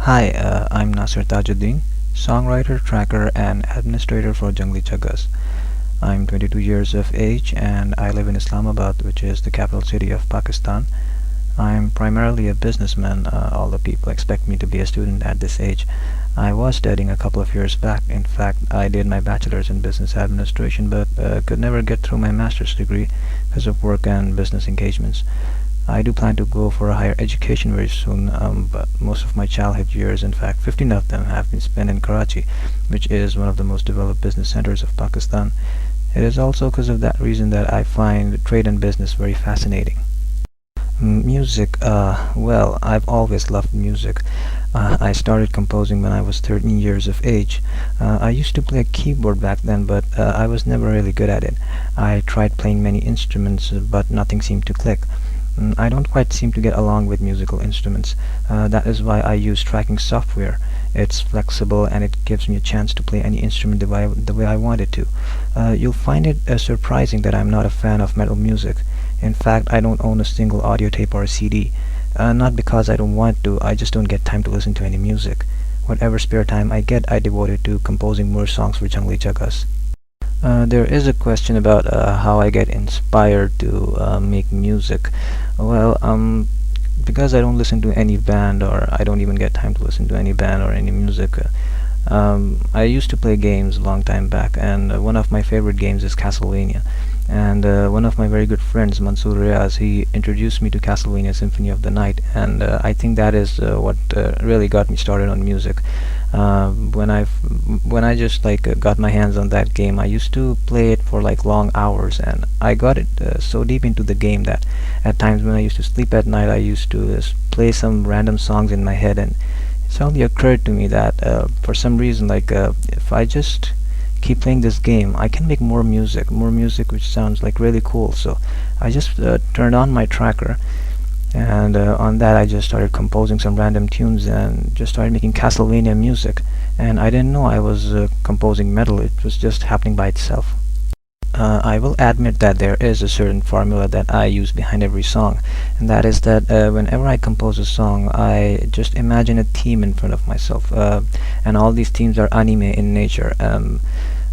Hi, I'm Nasir Tajuddin, songwriter, tracker, and administrator for Jangli Jaggas. I'm 22 years of age and I live in Islamabad, which is the capital city of Pakistan. I'm primarily a businessman, although people expect me to be a student at this age. I was studying a couple of years back. In fact, I did my bachelor's in business administration but could never get through my master's degree because of work and business engagements. I do plan to go for a higher education very soon, but most of my childhood years, in fact 15 of them, have been spent in Karachi, which is one of the most developed business centers of Pakistan. It is also because of that reason that I find trade and business very fascinating. Music, well, I've always loved music. I started composing when I was 13 years of age. I used to play a keyboard back then, but I was never really good at it. I tried playing many instruments, but nothing seemed to click. I don't quite seem to get along with musical instruments. That is why I use tracking software. It's flexible and it gives me a chance to play any instrument the way I want it to. You'll find it surprising that I'm not a fan of metal music. In fact, I don't own a single audio tape or a CD. Not because I don't want to, I just don't get time to listen to any music. Whatever spare time I get, I devote it to composing more songs for Jangli Jaggas. There is a question about how I get inspired to make music. Well, because I don't listen to any band, or I don't even get time to listen to any band or any music. I used to play games a long time back, and one of my favorite games is Castlevania. And one of my very good friends, Nasir Riaz, he introduced me to Castlevania Symphony of the Night, and I think that is what really got me started on music. When I just got my hands on that game, I used to play it for like long hours, and I got it so deep into the game that at times when I used to sleep at night, I used to play some random songs in my head, and it suddenly occurred to me that for some reason, if I just keep playing this game, I can make more music which sounds like really cool. So I just turned on my tracker, and on that I just started composing some random tunes and just started making Castlevania music. And I didn't know I was composing metal. It was just happening by itself. I will admit that there is a certain formula that I use behind every song, and that is that whenever I compose a song, I just imagine a theme in front of myself, and all these themes are anime in nature,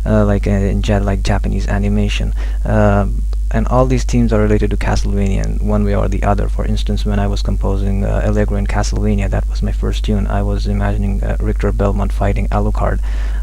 like Japanese animation. And all these themes are related to Castlevania in one way or the other. For instance, when I was composing Allegro in Castlevania, that was my first tune, I was imagining Richter Belmont fighting Alucard.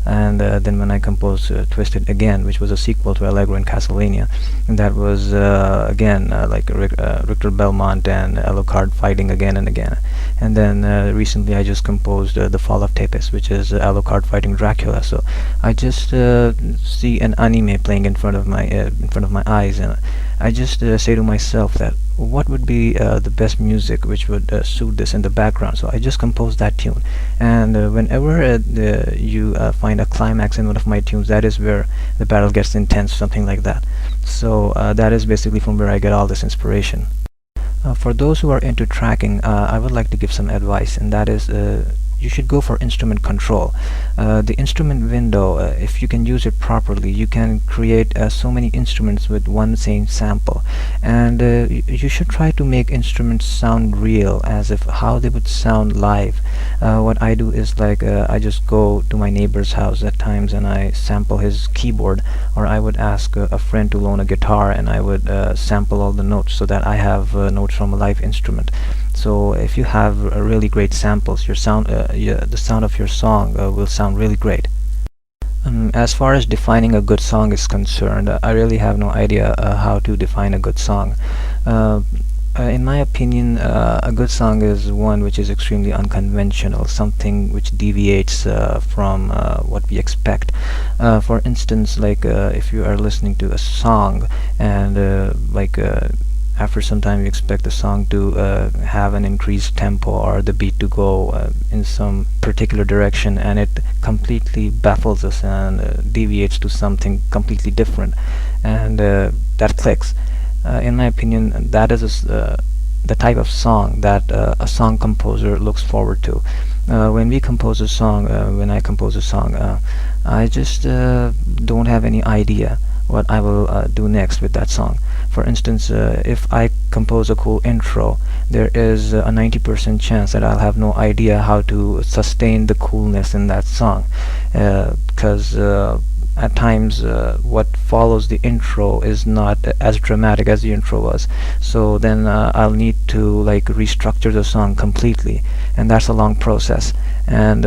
And then when I composed Twisted Again, which was a sequel to Allegro in Castlevania, and that was again Richter Belmont and Alucard fighting again and again. And then recently I just composed The Fall of Tepes, which is Alucard fighting Dracula. So I just see an anime playing in front of my eyes, and I just say to myself that what would be the best music which would suit this in the background. So I just composed that tune, and whenever you find a climax in one of my tunes, that is where the battle gets intense, something like that. So that is basically from where I get all this inspiration. For those who are into tracking, I would like to give some advice, and that is you should go for instrument control. The instrument window, if you can use it properly, you can create so many instruments with one same sample, and you should try to make instruments sound real, as if how they would sound live. What I do is I just go to my neighbor's house at times and I sample his keyboard, or I would ask a friend to loan a guitar and I would sample all the notes so that I have notes from a live instrument. So if you have really great samples, your sound, the sound of your song will sound really great. As far as defining a good song is concerned, I really have no idea how to define a good song. In my opinion, a good song is one which is extremely unconventional, something which deviates from what we expect. For instance, if you are listening to a song and after some time you expect the song to have an increased tempo or the beat to go in some particular direction, and it completely baffles us and deviates to something completely different, and that clicks. In my opinion, that is the type of song that a song composer looks forward to. When we compose a song, when I compose a song, I just don't have any idea what I will do next with that song. For instance, if I compose a cool intro, there is a 90% chance that I'll have no idea how to sustain the coolness in that song, because at times what follows the intro is not as dramatic as the intro was. So then I'll need to like restructure the song completely, and that's a long process. And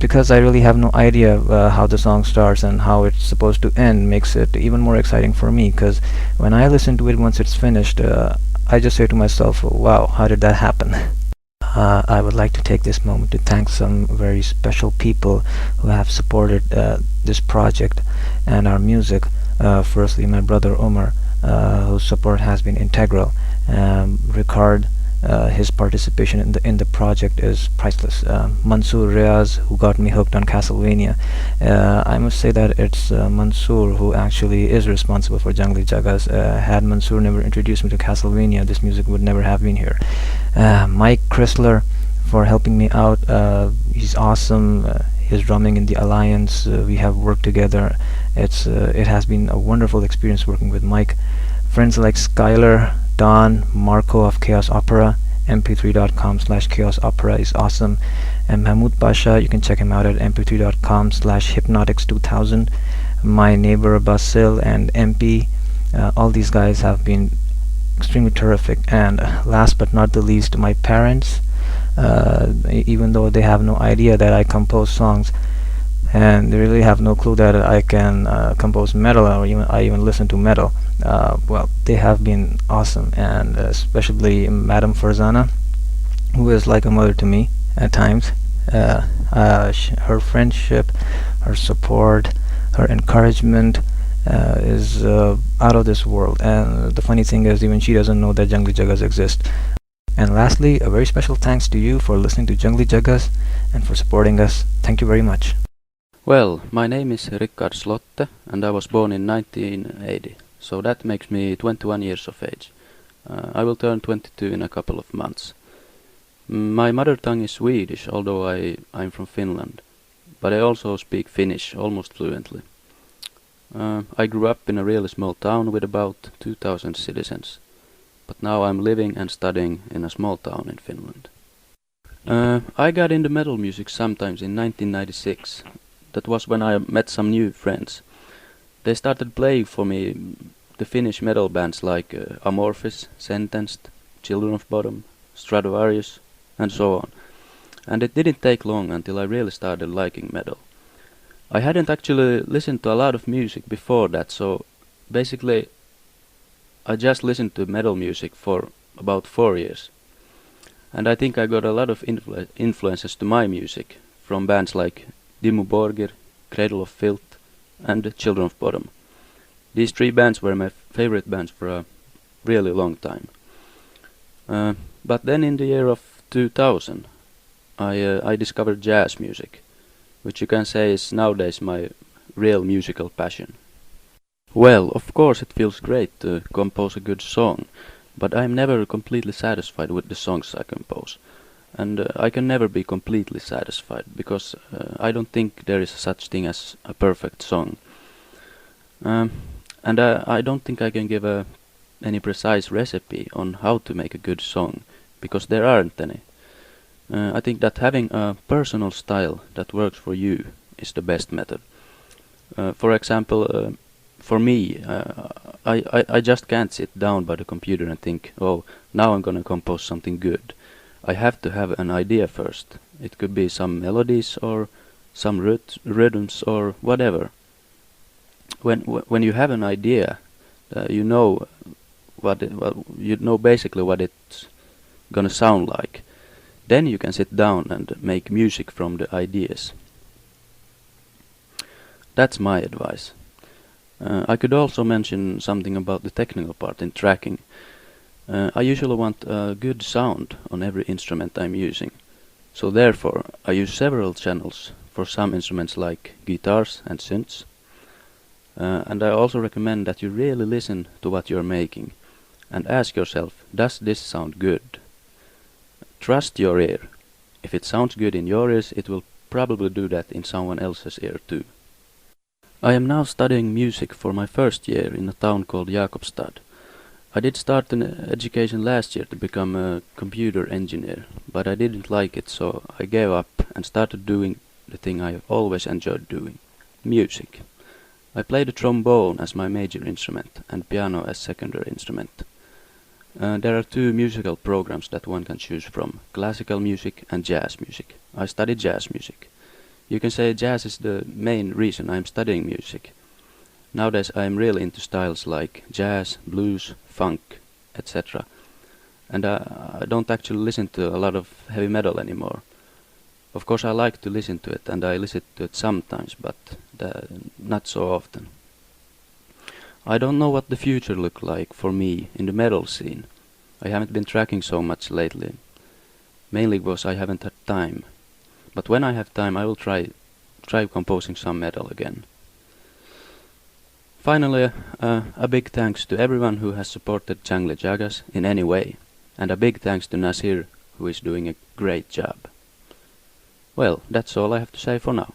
because I really have no idea how the song starts and how it's supposed to end, makes it even more exciting for me, because when I listen to it once it's finished, I just say to myself, wow, how did that happen? I would like to take this moment to thank some very special people who have supported this project and our music. Firstly, my brother Omar, whose support has been integral. Rickard, his participation in the project is priceless. Mansoor Riaz, who got me hooked on Castlevania. I must say that it's Mansoor who actually is responsible for Jangli Jaggas. Had Mansoor never introduced me to Castlevania, this music would never have been here. Mike Crisler for helping me out. He's awesome. His drumming in the Alliance, we have worked together. It has been a wonderful experience working with Mike. Friends like Skylar, Don, Marco of Chaos Opera, mp3.com/Chaos Opera is awesome, and Mahmoud Pasha, you can check him out at mp3.com/Hypnotics2000. My neighbor Basil and MP, all these guys have been extremely terrific. And last but not the least, my parents, even though they have no idea that I compose songs, and they really have no clue that I can compose metal, or I even listen to metal. Well, they have been awesome, and especially Madame Farzana, who is like a mother to me at times. Her friendship, her support, her encouragement is out of this world. And the funny thing is, even she doesn't know that Jangli Jaggas exist. And lastly, a very special thanks to you for listening to Jangli Jaggas and for supporting us. Thank you very much. Well, my name is Rickard Slotte, and I was born in 1980, so that makes me 21 years of age. I will turn 22 in a couple of months. My mother tongue is Swedish, although I'm from Finland, but I also speak Finnish almost fluently. I grew up in a really small town with about 2,000 citizens, but now I'm living and studying in a small town in Finland. I got into metal music sometimes in 1996. That was when I met some new friends. They started playing for me the Finnish metal bands like Amorphis, Sentenced, Children of Bodom, Stratovarius, and so on. And it didn't take long until I really started liking metal. I hadn't actually listened to a lot of music before that, so basically I just listened to metal music for about 4 years. And I think I got a lot of influences to my music from bands like Dimmu Borgir, Cradle of Filth, and Children of Bodom. These three bands were my favorite bands for a really long time. But then in the year of 2000, I discovered jazz music, which you can say is nowadays my real musical passion. Well, of course it feels great to compose a good song, but I'm never completely satisfied with the songs I compose. And I can never be completely satisfied, because I don't think there is such thing as a perfect song. And I don't think I can give any precise recipe on how to make a good song, because there aren't any. I think that having a personal style that works for you is the best method. For example, for me, I just can't sit down by the computer and think, oh, now I'm gonna compose something good. I have to have an idea first. It could be some melodies or some rhythms or whatever. When you have an idea, you know basically what it's gonna sound like. Then you can sit down and make music from the ideas. That's my advice. I could also mention something about the technical part in tracking. I usually want a good sound on every instrument I'm using, so therefore I use several channels for some instruments like guitars and synths. And I also recommend that you really listen to what you're making and ask yourself, does this sound good? Trust your ear. If it sounds good in your ears, it will probably do that in someone else's ear too. I am now studying music for my first year in a town called Jakobstad. I did start an education last year to become a computer engineer, but I didn't like it, so I gave up and started doing the thing I always enjoyed doing, music. I play the trombone as my major instrument and piano as secondary instrument. There are two musical programs that one can choose from, classical music and jazz music. I study jazz music. You can say jazz is the main reason I am studying music. Nowadays I am really into styles like jazz, blues, funk, etc. And I don't actually listen to a lot of heavy metal anymore. Of course I like to listen to it and I listen to it sometimes, but not so often. I don't know what the future looks like for me in the metal scene. I haven't been tracking so much lately, mainly because I haven't had time. But when I have time I will try composing some metal again. Finally, a big thanks to everyone who has supported Jangli Jaggas in any way, and a big thanks to Nasir, who is doing a great job. Well, that's all I have to say for now.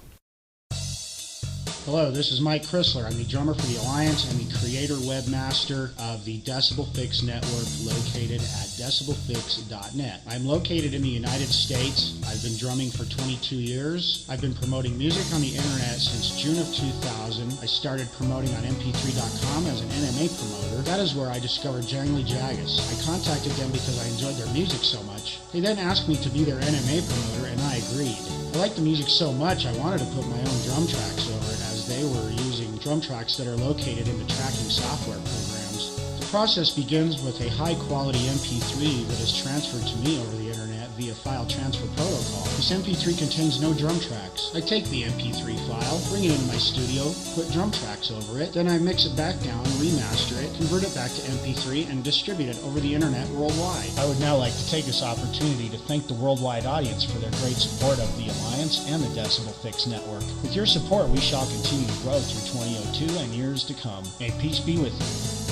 Hello, this is Mike Crisler. I'm the drummer for the Alliance and the creator webmaster of the Decibel Fix network located at decibelfix.net. I'm located in the United States. I've been drumming for 22 years. I've been promoting music on the internet since June of 2000. I started promoting on mp3.com as an NMA promoter. That is where I discovered Jangli Jaggas. I contacted them because I enjoyed their music so much. They then asked me to be their NMA promoter and I agreed. I liked the music so much I wanted to put my own drum tracks over it, as they were using drum tracks that are located in the tracking software programs. The process begins with a high-quality MP3 that is transferred to me over the internet via file transfer protocol. This MP3 contains no drum tracks. I take the MP3 file, bring it into my studio, put drum tracks over it, then I mix it back down, remaster it, convert it back to MP3, and distribute it over the internet worldwide. I would now like to take this opportunity to thank the worldwide audience for their great support of the Alliance and the Decibel Fix network. With your support, we shall continue to grow through 2002 and years to come. May peace be with you.